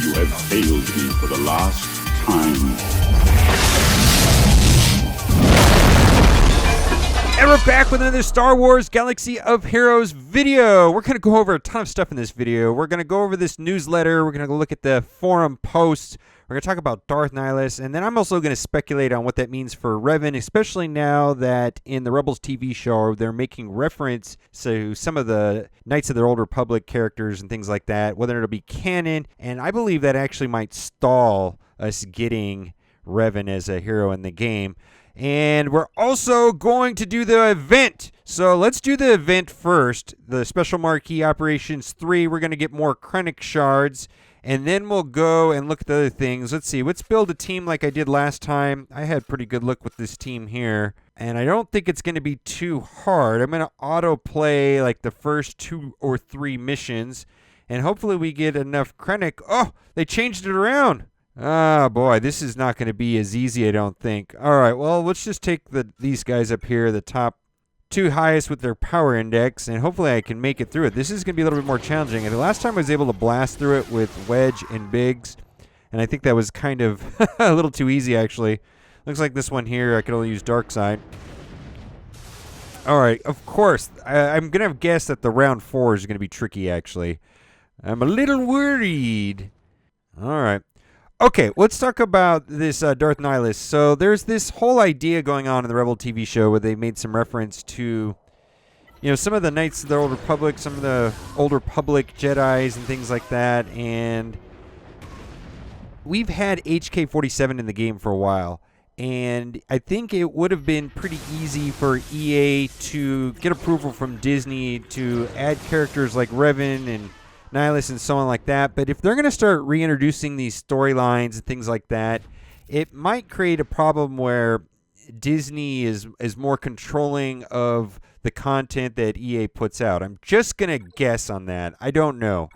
you have failed me for the last time. And we're back with another Star Wars Galaxy of Heroes video. We're going to go over a ton of stuff in this video. We're going to go over this newsletter. We're going to look at the forum posts. We're going to talk about Darth Nihilus. And then I'm also going to speculate on what that means for Revan, especially now that in the Rebels TV show, they're making reference to some of the Knights of the Old Republic characters and things like that, whether it'll be canon. And I believe that actually might stall us getting Revan as a hero in the game. And we're also going to do the event. So let's do the event first. The Special Marquee Operations 3. We're going to get more Krennic shards. And then we'll go and look at the other things. Let's see. Let's build a team like I did last time. I had pretty good luck with this team here. And I don't think it's going to be too hard. I'm going to auto-play like the first 2 or 3 missions. And hopefully we get enough Krennic. Oh, they changed it around. Oh, boy, this is not going to be as easy, I don't think. All right, well, let's just take these guys up here, the top 2 highest with their power index, and hopefully I can make it through it. This is going to be a little bit more challenging. And the last time I was able to blast through it with Wedge and Biggs, and I think that was kind of a little too easy, actually. Looks like this one here, I can only use Dark Side. All right, of course, I'm going to guess that the round 4 is going to be tricky, actually. I'm a little worried. All right. Okay, let's talk about this Darth Nihilus. So there's this whole idea going on in the Rebel TV show where they made some reference to, you know, some of the Knights of the Old Republic, some of the Old Republic Jedis and things like that. And we've had HK-47 in the game for a while. And I think it would have been pretty easy for EA to get approval from Disney to add characters like Revan and Nihilus and so on like that. But if they're going to start reintroducing these storylines and things like that, it might create a problem where Disney is more controlling of the content that EA puts out. I'm just going to guess on that. I don't know.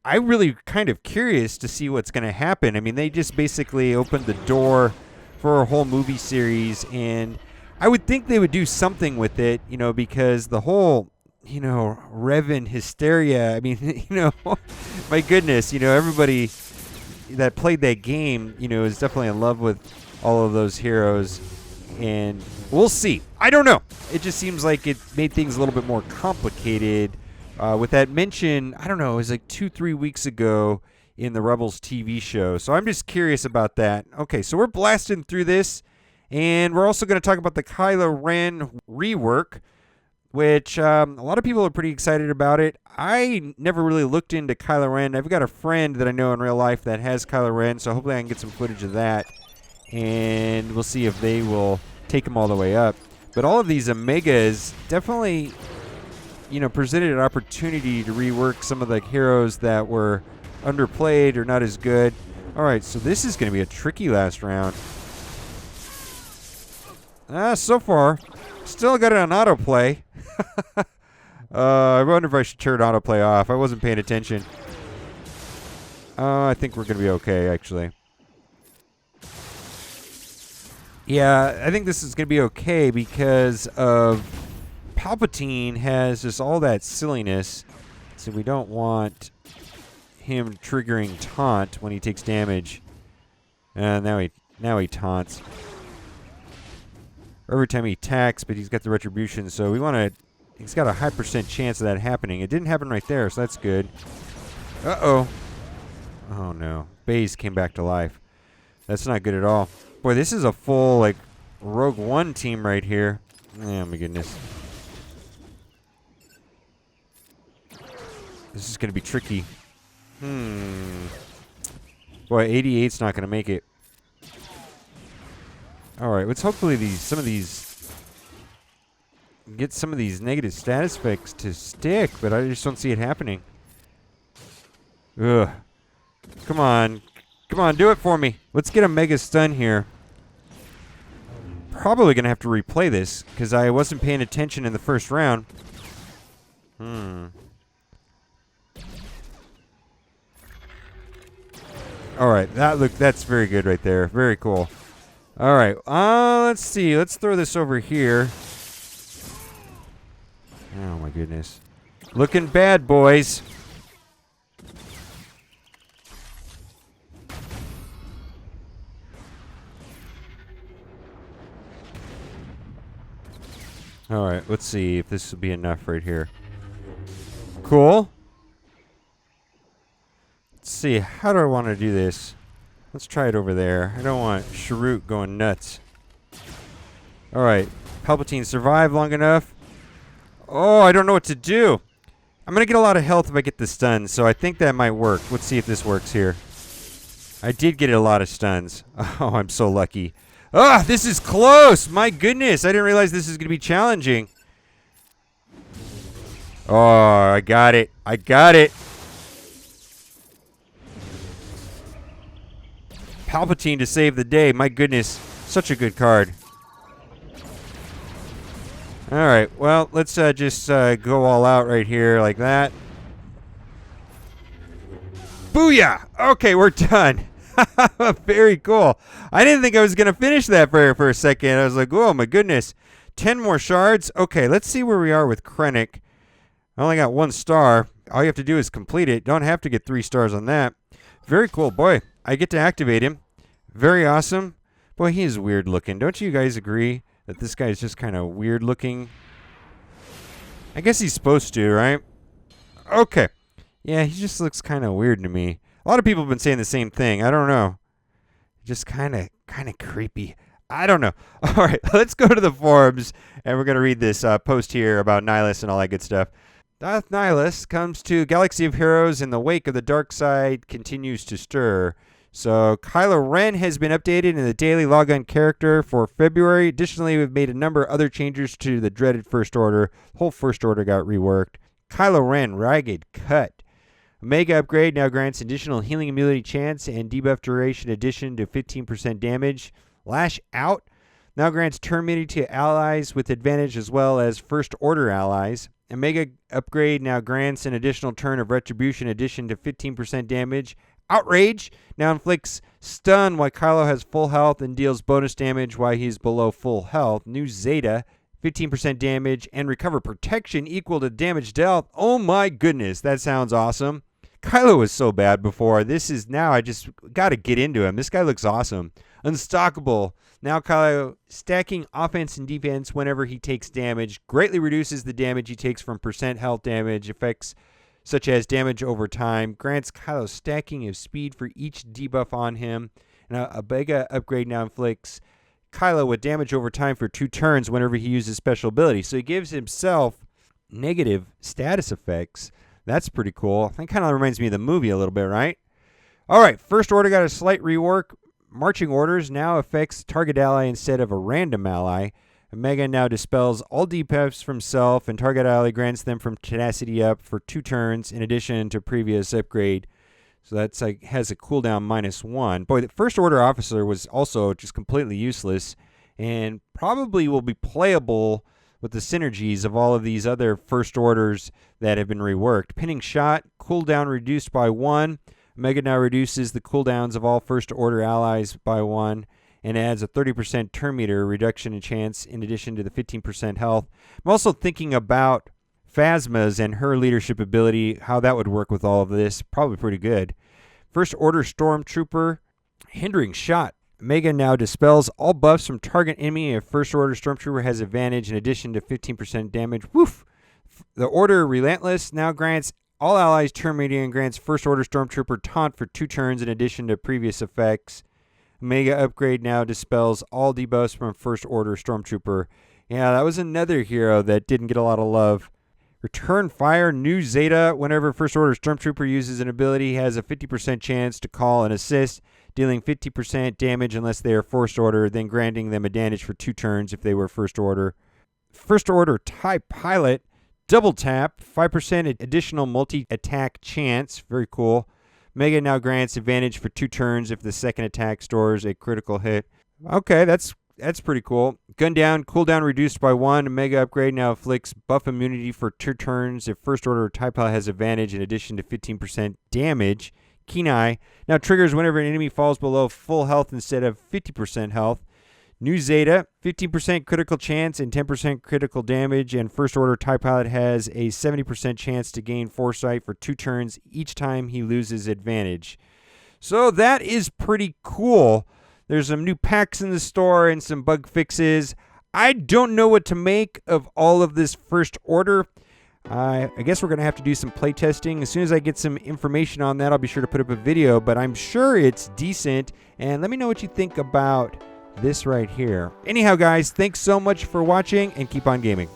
I'm really kind of curious to see what's going to happen. I mean, they just basically opened the door for a whole movie series, and I would think they would do something with it, you know, because the whole, you know, Revan hysteria. I mean, you know, my goodness, you know, everybody that played that game, you know, is definitely in love with all of those heroes. And we'll see. I don't know. It just seems like it made things a little bit more complicated. With that mention, I don't know, it was like 2-3 weeks ago in the Rebels TV show. So I'm just curious about that. Okay, so we're blasting through this. And we're also going to talk about the Kylo Ren rework, which a lot of people are pretty excited about it. I never really looked into Kylo Ren. I've got a friend that I know in real life that has Kylo Ren, so hopefully I can get some footage of that. And we'll see if they will take him all the way up. But all of these Omegas definitely, you know, presented an opportunity to rework some of the heroes that were underplayed or not as good. All right, so this is going to be a tricky last round. So far, still got it on autoplay. I wonder if I should turn autoplay off. I wasn't paying attention. I think we're going to be okay, actually. Yeah, I think this is going to be okay because of Palpatine has just all that silliness. So we don't want him triggering taunt when he takes damage. Now he taunts. Every time he attacks, but he's got the retribution, so we want to. He's got a high % chance of that happening. It didn't happen right there, so that's good. Uh-oh. Oh, no. Baze came back to life. That's not good at all. Boy, this is a full, like, Rogue One team right here. Oh, my goodness. This is going to be tricky. Boy, 88's not going to make it. All right, let's hopefully get some of these negative status effects to stick, but I just don't see it happening. Ugh. Come on. Come on, do it for me. Let's get a mega stun here. Probably going to have to replay this because I wasn't paying attention in the first round. All right, that's very good right there. Very cool. All right, let's see. Let's throw this over here. Oh, my goodness. Looking bad, boys. All right, let's see if this will be enough right here. Cool. Let's see, how do I want to do this? Let's try it over there. I don't want Sharut going nuts. All right, Palpatine survived long enough. Oh, I don't know what to do. I'm going to get a lot of health if I get the stuns, so I think that might work. Let's see if this works here. I did get a lot of stuns. Oh, I'm so lucky. Ah, this is close. My goodness, I didn't realize this is going to be challenging. Oh, I got it. I got it. Palpatine to save the day. My goodness, such a good card. All right, well, let's just go all out right here like that. Booyah! Okay, we're done. Very cool. I didn't think I was going to finish that for a second. I was like, oh, my goodness. 10 more shards. Okay, let's see where we are with Krennic. I only got 1 star. All you have to do is complete it. Don't have to get 3 stars on that. Very cool. Boy, I get to activate him. Very awesome. Boy, he is weird looking. Don't you guys agree that this guy is just kind of weird looking? I guess he's supposed to, right? Okay. Yeah, he just looks kind of weird to me. A lot of people have been saying the same thing. I don't know. Just kind of creepy. I don't know. All right, let's go to the forums, and we're going to read this post here about Nihilus and all that good stuff. Darth Nihilus comes to Galaxy of Heroes in the wake of the dark side continues to stir. So Kylo Ren has been updated in the daily logon character for February. Additionally, we've made a number of other changes to the dreaded First Order. The whole First Order got reworked. Kylo Ren, Ragged Cut. Omega upgrade now grants additional healing immunity chance and debuff duration addition to 15% damage. Lash Out now grants turn immunity to allies with advantage as well as First Order allies. Omega upgrade now grants an additional turn of retribution addition to 15% damage. Outrage now inflicts stun while Kylo has full health and deals bonus damage while he's below full health. New Zeta, 15% damage and recover protection equal to damage dealt. Oh my goodness, that sounds awesome. Kylo was so bad before. This is now, I just got to get into him. This guy looks awesome. Unstockable. Now Kylo stacking offense and defense whenever he takes damage. Greatly reduces the damage he takes from percent health damage. Effects such as damage over time. Grants Kylo stacking of speed for each debuff on him. And a Omega upgrade now inflicts Kylo with damage over time for 2 turns whenever he uses special ability. So he gives himself negative status effects. That's pretty cool. That kind of reminds me of the movie a little bit, right? All right, First Order got a slight rework. Marching orders now affects target ally instead of a random ally. Omega now dispels all debuffs from self, and target ally grants them from tenacity up for 2 turns in addition to previous upgrade. So that's like has a cooldown -1. Boy, the First Order officer was also just completely useless and probably will be playable with the synergies of all of these other First Orders that have been reworked. Pinning shot, cooldown reduced by 1. Omega now reduces the cooldowns of all First Order allies by 1 and adds a 30% turn meter reduction in chance in addition to the 15% health. I'm also thinking about Phasma's and her leadership ability, how that would work with all of this. Probably pretty good. First Order Stormtrooper, hindering shot. Omega now dispels all buffs from target enemy. If First Order Stormtrooper has advantage in addition to 15% damage. Woof! The Order Relentless now grants all allies turn meter and grants First Order Stormtrooper taunt for 2 turns in addition to previous effects. Omega upgrade now dispels all debuffs from First Order Stormtrooper. Yeah, that was another hero that didn't get a lot of love. Return Fire, New Zeta. Whenever First Order Stormtrooper uses an ability, has a 50% chance to call an assist, dealing 50% damage unless they are First Order, then granting them advantage for 2 turns if they were First Order. First Order TIE Pilot, double tap, 5% additional multi-attack chance. Very cool. Mega now grants advantage for 2 turns if the second attack stores a critical hit. Okay, that's pretty cool. Gun down, cooldown reduced by 1. Mega upgrade now inflicts buff immunity for 2 turns if First Order TIE Pilot has advantage in addition to 15% damage. Keen Eye now triggers whenever an enemy falls below full health instead of 50% health. New Zeta, 15% critical chance and 10% critical damage, and First Order TIE Pilot has a 70% chance to gain foresight for 2 turns each time he loses advantage. So that is pretty cool. There's some new packs in the store and some bug fixes. I don't know what to make of all of this first order. I guess we're going to have to do some playtesting. As soon as I get some information on that, I'll be sure to put up a video, but I'm sure it's decent. And let me know what you think about this right here. Anyhow, guys, thanks so much for watching, and keep on gaming.